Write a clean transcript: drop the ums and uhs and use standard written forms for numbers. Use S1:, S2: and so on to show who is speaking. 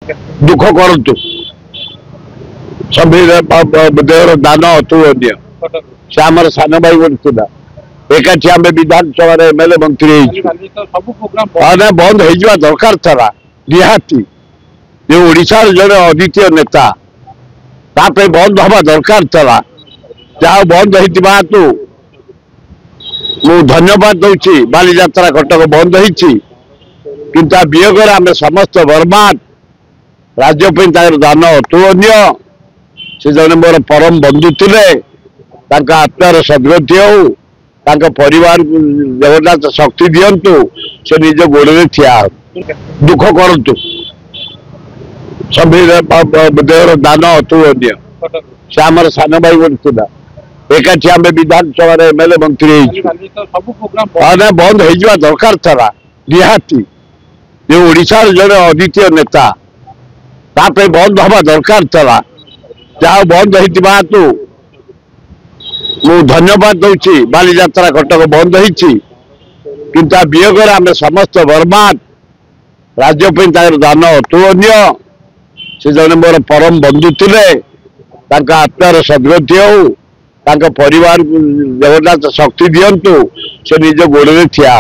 S1: दुख करतु देवर दान अतुलनीय से आम सान भाई गोटे एकाठी आम विधानसभा एमएलए मंत्री बंद हो दरकार था निहाती जो ओडिशार जड़े अद्वितीय नेता तापे बंद हवा दरकार था जहाँ बंद हो धन्यवाद दूसरी बालीजात्रा कटक बंद होती वियोग आम समस्त बर्बाद राज्य दान अतुलनीय से जन मोर परम बंधु थे आत्मार सद्गति हो परिवार जगन्नाथ शक्ति दिंतु से निज गोड़े ठिया दुख करतु देवर दान अतुलनीय से आम सान भाई गोटे एकाठी आम विधानसभा एमएलए मंत्री बंद हो दरकार था निहाती जो ओडिशार जड़े अद्वितीय नेता तापे बंद हवा दरकार था जहाँ बंद हो धन्यवाद दूसरी बालीजात्रा कटक बंद होती वियोग आम समस्त बर्बाद राज्य दान अतुलनीय से जन मोर परम बंधु थे आत्मार सद्गति हो परिवार जगन्नाथ शक्ति दिंतु से निज गोड़े ठिया